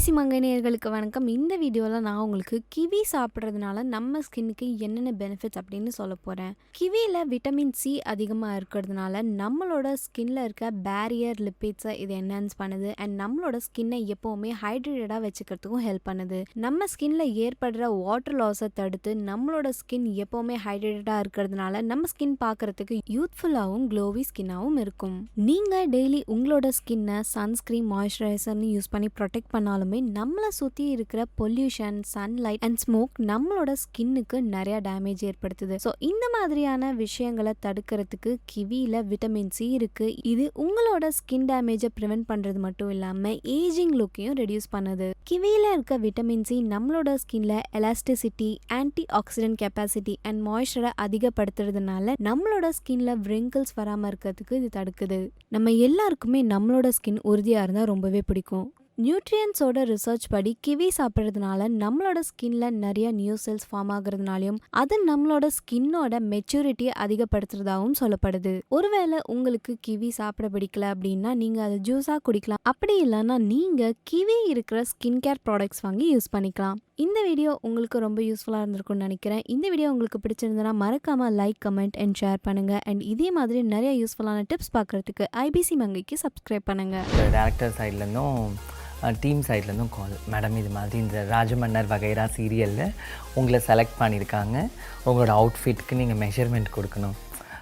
IBC Mangai நேயர்களுக்கு வணக்கம். இந்த வீடியோவில் நான் உங்களுக்கு கிவி சாப்பிட்றதுனால நம்ம ஸ்கின்னுக்கு என்னென்ன பெனிஃபிட்ஸ் அப்படின்னு சொல்ல போகிறேன். கிவியில் விட்டமின் சி அதிகமாக இருக்கிறதுனால நம்மளோட ஸ்கின்ல இருக்க பேரியர் லிப்பிட்ஸை இது என்ஹான்ஸ் பண்ணுது அண்ட் நம்மளோட ஸ்கின்னை எப்போவுமே ஹைட்ரேட்டடாக வச்சுக்கிறதுக்கும் ஹெல்ப் பண்ணுது. நம்ம ஸ்கின்ல ஏற்படுற வாட்டர் லாஸை தடுத்து நம்மளோட ஸ்கின் எப்போவுமே ஹைட்ரேட்டடாக இருக்கிறதுனால நம்ம ஸ்கின் பார்க்குறதுக்கு யூத்ஃபுல்லாகவும் க்ளோவி ஸ்கின்னாகவும் இருக்கும். நீங்கள் டெய்லி உங்களோட ஸ்கின்னை சன்ஸ்க்ரீன் மாய்ஸ்சரைசர்னு யூஸ் பண்ணி ப்ரொடெக்ட் பண்ணாலும் நம்மளை சுற்றி இருக்கிற பொல்யூஷன், சன்லைட் அண்ட் ஸ்மோக் நம்மளோட ஸ்கின்னுக்கு நிறைய டேமேஜ் ஏற்படுத்துது. ஸோ இந்த மாதிரியான விஷயங்களை தடுக்கிறதுக்கு கிவியில் விட்டமின் சி இருக்கு. இது உங்களோட ஸ்கின் டேமேஜை ப்ரிவென்ட் பண்றது மட்டும் இல்லாம ஏஜிங் லுக்கையும் ரெடியூஸ் பண்ணுது. கிவியில் இருக்க விட்டமின் சி நம்மளோட ஸ்கின்ல elasticity, anti accident capacity and மாய்ஸ்சரை அதிகப்படுத்துறதுனால நம்மளோட ஸ்கின்ல wrinkles வராமல் இருக்கிறதுக்கு இது தடுக்குது. நம்ம எல்லாருக்குமே நம்மளோட ஸ்கின் உறுதியாக இருந்தால் ரொம்பவே பிடிக்கும். நியூட்ரியன்ஸோட ரிசர்ச் படி கிவி சாப்பிட்றதுனால நம்மளோட ஸ்கின்ல நிறைய நியூ செல்ஸ் ஃபார்ம் ஆகுறதுனாலையும் அது நம்மளோட ஸ்கின்னோட மெச்சூரிட்டியை அதிகப்படுத்துறதாகவும் சொல்லப்படுது. ஒருவேளை உங்களுக்கு கிவி சாப்பிட பிடிக்கல அப்படின்னா நீங்க அதை ஜூஸா குடிக்கலாம். அப்படி இல்லைன்னா நீங்க கிவி இருக்கிற ஸ்கின் கேர் ப்ராடக்ட்ஸ் வாங்கி யூஸ் பண்ணிக்கலாம். இந்த வீடியோ உங்களுக்கு ரொம்ப யூஸ்ஃபுல்லாக இருந்திருக்கும்னு நினைக்கிறேன். இந்த வீடியோ உங்களுக்கு பிடிச்சிருந்ததுன்னா மறக்காம லைக், கமெண்ட் அண்ட் ஷேர் பண்ணுங்க. அண்ட் இதே மாதிரி நிறைய யூஸ்ஃபுல்லான டிப்ஸ் பார்க்கறதுக்கு IBC மங்கைக்கு சப்ஸ்கிரைப் பண்ணுங்க. டேரக்டர் சைட்லேருந்தும் டீம் சைட்லேருந்தும் கால், மேடம் இது மாதிரி இந்த ராஜமன்னர் வகைரா சீரியலில் உங்களை செலக்ட் பண்ணியிருக்காங்க, உங்களோட அவுட்ஃபிட்க்கு நீங்கள் மெஷர்மெண்ட் கொடுக்கணும்.